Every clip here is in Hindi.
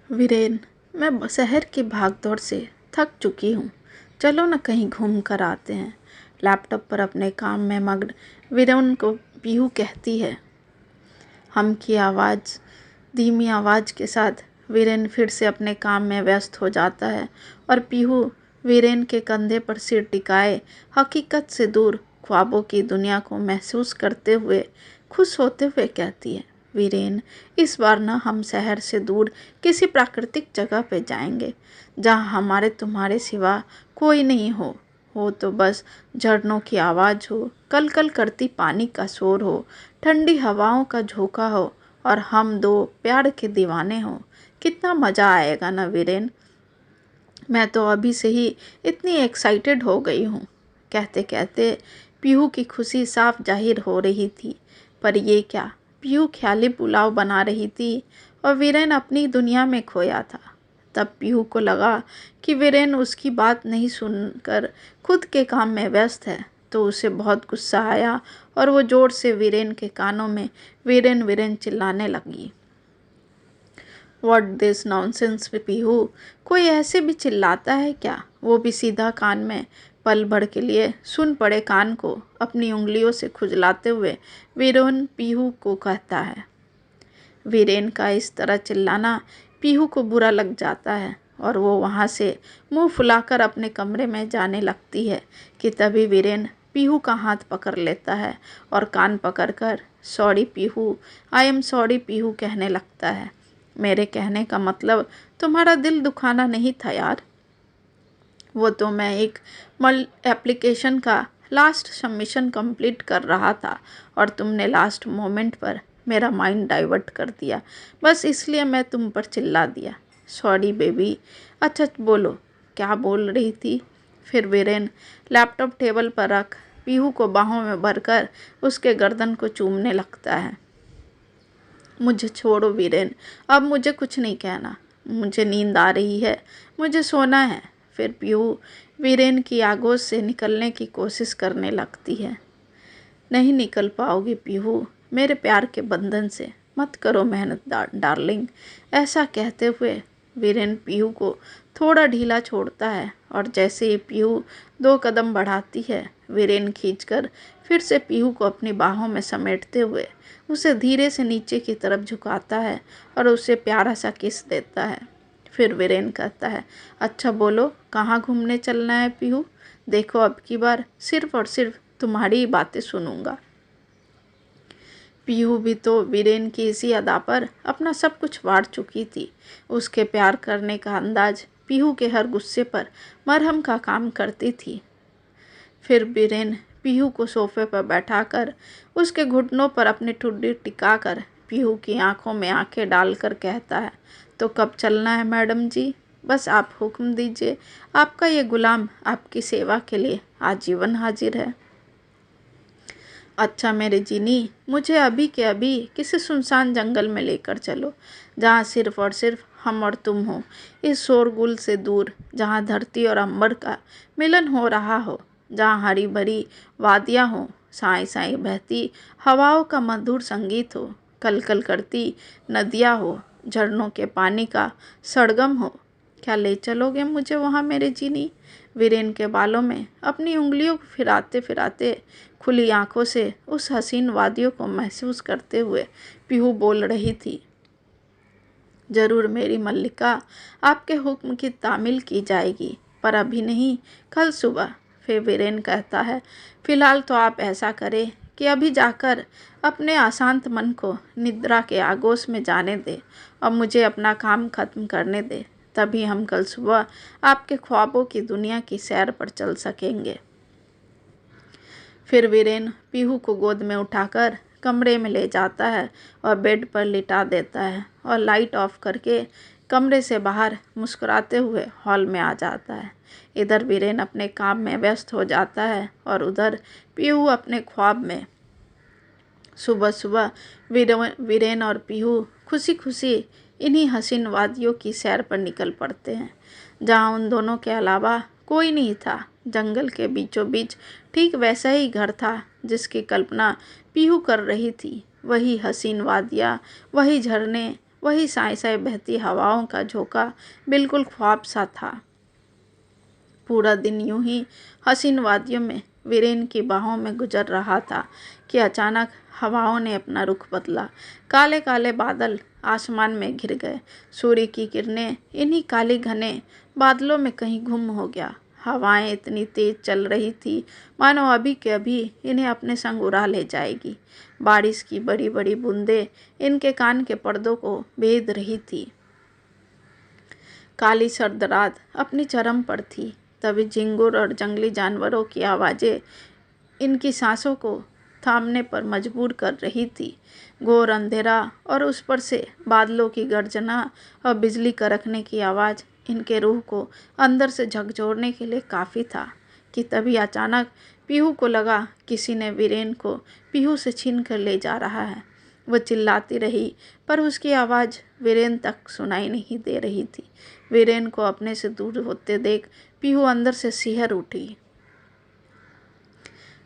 वीरेन, मैं शहर की भागदौड़ से थक चुकी हूँ। चलो न कहीं घूम कर आते हैं। लैपटॉप पर अपने काम में मग्न वीरेन को पीहू कहती है। हम की आवाज़ धीमी आवाज़ के साथ वीरेन फिर से अपने काम में व्यस्त हो जाता है और पीहू वीरेन के कंधे पर सिर टिकाए हकीकत से दूर ख्वाबों की दुनिया को महसूस करते हुए खुश होते हुए कहती है, वीरेन, इस बार ना हम शहर से दूर किसी प्राकृतिक जगह पे जाएंगे जहाँ हमारे तुम्हारे सिवा कोई नहीं हो तो बस झरनों की आवाज़ हो, कल कल करती पानी का शोर हो, ठंडी हवाओं का झोंका हो और हम दो प्यार के दीवाने हो। कितना मज़ा आएगा ना वीरेन। मैं तो अभी से ही इतनी एक्साइटेड हो गई हूँ। कहते कहते पीहू की खुशी साफ जाहिर हो रही थी। पर ये क्या, पीहू ख्याली पुलाव बना रही थी और वीरेन अपनी दुनिया में खोया था। तब पीहू को लगा कि वीरेन उसकी बात नहीं सुनकर खुद के काम में व्यस्त है, तो उसे बहुत गुस्सा आया और वो ज़ोर से वीरेन के कानों में वीरेन वीरेन चिल्लाने लगी। व्हाट दिस नॉनसेंस पीहू, कोई ऐसे भी चिल्लाता है क्या? वो भी सीधा कान में। पल भर के लिए सुन पड़े कान को अपनी उंगलियों से खुजलाते हुए वीरेन पीहू को कहता है। वीरेन का इस तरह चिल्लाना पीहू को बुरा लग जाता है और वो वहाँ से मुंह फुलाकर अपने कमरे में जाने लगती है कि तभी वीरेन पीहू का हाथ पकड़ लेता है और कान पकड़कर sorry Pihu, I am sorry Pihu कहने लगता है। मेरे कहने का मतलब तुम्हारा दिल दुखाना नहीं था यार। वो तो मैं एक एप्लीकेशन का लास्ट सबमिशन कंप्लीट कर रहा था और तुमने लास्ट मोमेंट पर मेरा माइंड डाइवर्ट कर दिया, बस इसलिए मैं तुम पर चिल्ला दिया। Sorry baby. अच्छा बोलो, क्या बोल रही थी? फिर वीरेन लैपटॉप टेबल पर रख पीहू को बाहों में भरकर उसके गर्दन को चूमने लगता है। मुझे छोड़ो वीरेन, अब मुझे कुछ नहीं कहना। मुझे नींद आ रही है, मुझे सोना है। फिर पीहू वीरेन की आगोश से निकलने की कोशिश करने लगती है। नहीं निकल पाओगी पीहू, मेरे प्यार के बंधन से मत करो मेहनत डार्लिंग। ऐसा कहते हुए वीरेन पीहू को थोड़ा ढीला छोड़ता है और जैसे ही पीहू 2 कदम बढ़ाती है, वीरेन खींचकर फिर से पीहू को अपनी बाहों में समेटते हुए उसे धीरे से नीचे की तरफ झुकाता है और उसे प्यारा सा किस देता है। फिर वीरेन कहता है, अच्छा बोलो, कहाँ घूमने चलना है पीहू? देखो अब की बार सिर्फ और सिर्फ तुम्हारी ही बातें सुनूंगा। पीहू भी तो वीरेन की इसी अदा पर अपना सब कुछ वार चुकी थी। उसके प्यार करने का अंदाज पीहू के हर गुस्से पर मरहम का काम करती थी। फिर वीरेन पीहू को सोफे पर बैठाकर उसके घुटनों पर अपनी ठुड्डी टिकाकर पीहू की आंखों में आंखें डालकर कहता है, तो कब चलना है मैडम जी? बस आप हुक्म दीजिए, आपका ये गुलाम आपकी सेवा के लिए आजीवन हाजिर है। अच्छा मेरे जीनी, मुझे अभी के अभी किसी सुनसान जंगल में लेकर चलो, जहाँ सिर्फ और सिर्फ हम और तुम हो, इस शोरगुल से दूर, जहाँ धरती और अंबर का मिलन हो रहा हो, जहाँ हरी भरी वादियाँ हो, साई साई बहती हवाओं का मधुर संगीत हो, कल कल करती नदियाँ हो, झरनों के पानी का सरगम हो। क्या ले चलोगे मुझे वहाँ मेरे जीनी? वीरेन के बालों में अपनी उंगलियों को फिराते फिराते खुली आंखों से उस हसीन वादियों को महसूस करते हुए पीहू बोल रही थी। जरूर मेरी मल्लिका, आपके हुक्म की तामील की जाएगी, पर अभी नहीं, कल सुबह। फिर वीरेन कहता है, फिलहाल तो आप ऐसा करें कि अभी जाकर अपने अशांत मन को निद्रा के आगोश में जाने दें और मुझे अपना काम खत्म करने दें, तभी हम कल सुबह आपके ख्वाबों की दुनिया की सैर पर चल सकेंगे। फिर वीरेन पीहू को गोद में उठाकर कमरे में ले जाता है और बेड पर लिटा देता है और लाइट ऑफ करके कमरे से बाहर मुस्कुराते हुए हॉल में आ जाता है। इधर वीरेन अपने काम में व्यस्त हो जाता है और उधर पीहू अपने ख्वाब में। सुबह सुबह वीरेन और पीहू खुशी खुशी इन्हीं हसीन वादियों की सैर पर निकल पड़ते हैं, जहाँ उन दोनों के अलावा कोई नहीं था। जंगल के बीचों बीच ठीक वैसा ही घर था जिसकी कल्पना पीहू कर रही थी। वही हसीन वादियाँ, वही झरने, वही साए साए बहती हवाओं का झोंका बिल्कुल ख्वाब सा था। पूरा दिन यूं ही हसीन वादियों में वीरेन की बाहों में गुजर रहा था कि अचानक हवाओं ने अपना रुख बदला। काले काले बादल आसमान में घिर गए। सूर्य की किरणें इन्हीं काले घने बादलों में कहीं गुम हो गया। हवाएं इतनी तेज चल रही थी मानो अभी के अभी इन्हें अपने संग उड़ा ले जाएगी। बारिश की बड़ी बड़ी बूंदें इनके कान के पर्दों को भेद रही थी। काली सर्द रात अपनी चरम पर थी। तभी झिंगुर और जंगली जानवरों की आवाज़ें इनकी सांसों को थामने पर मजबूर कर रही थी। घोर अंधेरा और उस पर से बादलों की गर्जना और बिजली कड़कने की आवाज़ इनके रूह को अंदर से झकझोरने के लिए काफ़ी था कि तभी अचानक पीहू को लगा किसी ने वीरेन को पीहू से छीन कर ले जा रहा है। वह चिल्लाती रही पर उसकी आवाज़ वीरेन तक सुनाई नहीं दे रही थी। वीरेन को अपने से दूर होते देख पीहू अंदर से सिहर उठी।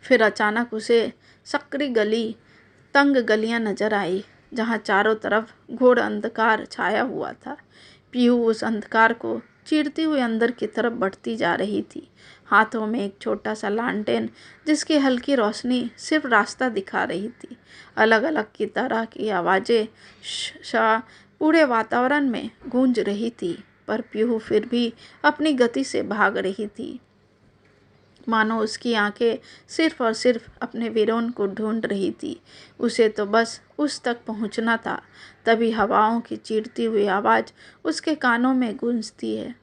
फिर अचानक उसे सकरी गली, तंग गलियां नजर आई जहां चारों तरफ घोर अंधकार छाया हुआ था। पीहू उस अंधकार को चीरती हुई अंदर की तरफ बढ़ती जा रही थी, हाथों में एक छोटा सा लालटेन जिसकी हल्की रोशनी सिर्फ रास्ता दिखा रही थी। अलग अलग की तरह की आवाज़ें पूरे वातावरण में गूंज रही थी, पर पीहू फिर भी अपनी गति से भाग रही थी, मानो उसकी आंखें सिर्फ और सिर्फ अपने वीरोन को ढूंढ रही थी। उसे तो बस उस तक पहुंचना था। तभी हवाओं की चीरती हुई आवाज़ उसके कानों में गूंजती है,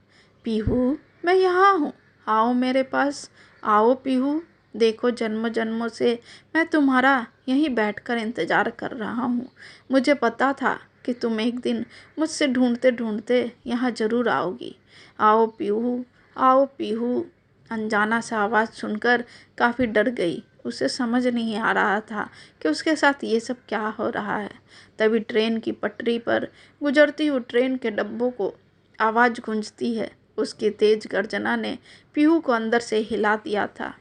पीहू मैं यहाँ हूँ, आओ मेरे पास, आओ पीहू, देखो जन्मों जन्मों से मैं तुम्हारा यहीं बैठकर इंतज़ार कर रहा हूँ। मुझे पता था कि तुम एक दिन मुझसे ढूंढते ढूंढते यहाँ ज़रूर आओगी। आओ पीहू, आओ पीहू। अनजाना सा आवाज़ सुनकर काफ़ी डर गई। उसे समझ नहीं आ रहा था कि उसके साथ ये सब क्या हो रहा है। तभी ट्रेन की पटरी पर गुजरती हुई ट्रेन के डब्बों को आवाज़ गूंजती है। उसकी तेज गर्जना ने पीहू को अंदर से हिला दिया था।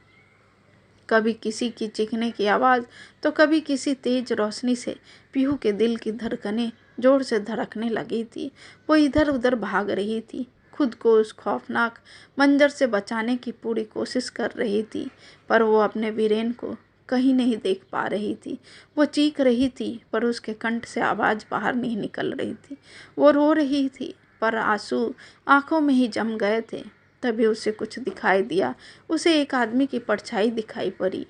कभी किसी की चीखने की आवाज़ तो कभी किसी तेज रोशनी से पीहू के दिल की धड़कनें जोर से धड़कने लगी थी। वो इधर उधर भाग रही थी, खुद को उस खौफनाक मंजर से बचाने की पूरी कोशिश कर रही थी, पर वो अपने वीरेन को कहीं नहीं देख पा रही थी। वो चीख रही थी पर उसके कंठ से आवाज़ बाहर नहीं निकल रही थी। वो रो रही थी पर आंसू आंखों में ही जम गए थे। तभी उसे कुछ दिखाई दिया। उसे एक आदमी की परछाई दिखाई पड़ी।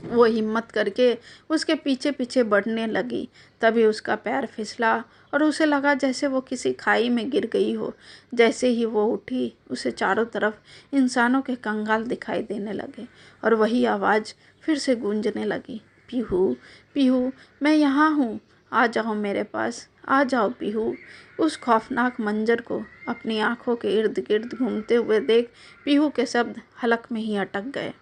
वो हिम्मत करके उसके पीछे पीछे बढ़ने लगी। तभी उसका पैर फिसला और उसे लगा जैसे वो किसी खाई में गिर गई हो। जैसे ही वो उठी उसे चारों तरफ इंसानों के कंगाल दिखाई देने लगे और वही आवाज़ फिर से गूंजने लगी, पीहू पीहू मैं यहाँ हूँ, आ जाओ मेरे पास, आ जाओ पीहू। उस खौफनाक मंजर को अपनी आंखों के इर्द गिर्द घूमते हुए देख पीहू के शब्द हलक में ही अटक गए।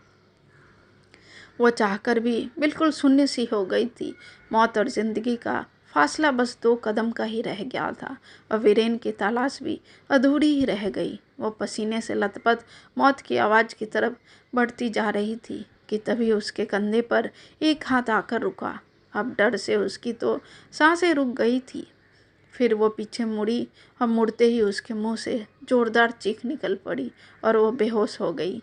वो चाहकर भी बिल्कुल शून्य सी हो गई थी। मौत और जिंदगी का फासला बस 2 कदम का ही रह गया था और वीरेन की तलाश भी अधूरी ही रह गई। वो पसीने से लथपथ मौत की आवाज़ की तरफ बढ़ती जा रही थी कि तभी उसके कंधे पर एक हाथ आकर रुका। अब डर से उसकी तो सांसें रुक गई थी। फिर वो पीछे मुड़ी और मुड़ते ही उसके मुंह से जोरदार चीख निकल पड़ी और वो बेहोश हो गई।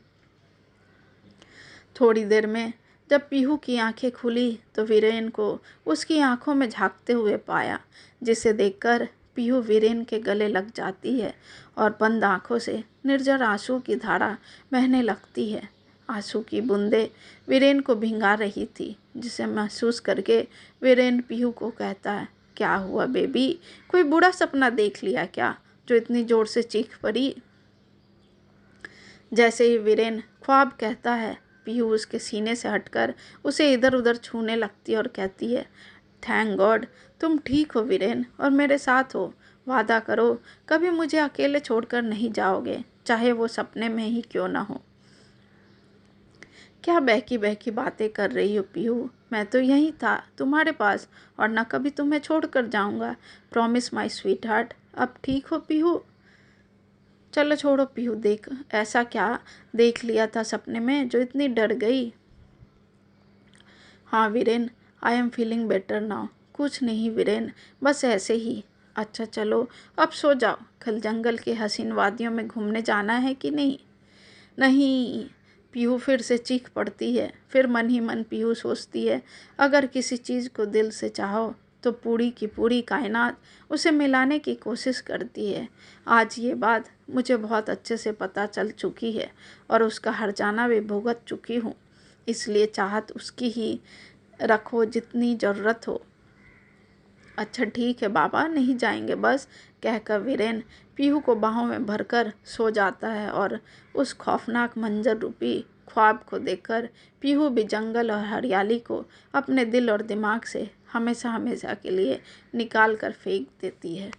थोड़ी देर में जब पीहू की आंखें खुली तो वीरेन को उसकी आंखों में झांकते हुए पाया, जिसे देखकर पीहू वीरेन के गले लग जाती है और बंद आंखों से निर्जर आंसू की धारा बहने लगती है। आंसू की बूंदें वीरेन को भिंगा रही थी, जिसे महसूस करके वीरेन पीहू को कहता है, क्या हुआ बेबी, कोई बुरा सपना देख लिया क्या जो इतनी जोर से चीख पड़ी। जैसे ही वीरेन ख्वाब कहता है, पीहू उसके सीने से हटकर उसे इधर उधर छूने लगती और कहती है, थैंक गॉड तुम ठीक हो वीरेन और मेरे साथ हो। वादा करो कभी मुझे अकेले छोड़कर नहीं जाओगे, चाहे वो सपने में ही क्यों ना हो। क्या बहकी बहकी बातें कर रही हो पीहू, मैं तो यहीं था तुम्हारे पास और न कभी तुम्हें छोड़कर जाऊंगा। Promise my sweet heart. अब ठीक हो पीहू। चलो छोड़ो पीहू, देख ऐसा क्या देख लिया था सपने में जो इतनी डर गई। हाँ Viren, I am feeling better now. कुछ नहीं वीरेन, बस ऐसे ही। अच्छा चलो अब सो जाओ। कल जंगल के हसीन वादियों में घूमने जाना है कि नहीं? नहीं, पीहू फिर से चीख पड़ती है। फिर मन ही मन पीहू सोचती है, अगर किसी चीज़ को दिल से चाहो तो पूरी की पूरी कायनात उसे मिलाने की कोशिश करती है। आज ये बात मुझे बहुत अच्छे से पता चल चुकी है और उसका हर्जाना भी भुगत चुकी हूँ। इसलिए चाहत उसकी ही रखो जितनी ज़रूरत हो। अच्छा ठीक है बाबा, नहीं जाएंगे बस, कहकर वीरेन पीहू को बाहों में भरकर सो जाता है। और उस खौफनाक मंजर रूपी ख्वाब को देखकर पीहू भी जंगल और हरियाली को अपने दिल और दिमाग से हमेशा हमेशा के लिए निकाल कर फेंक देती है।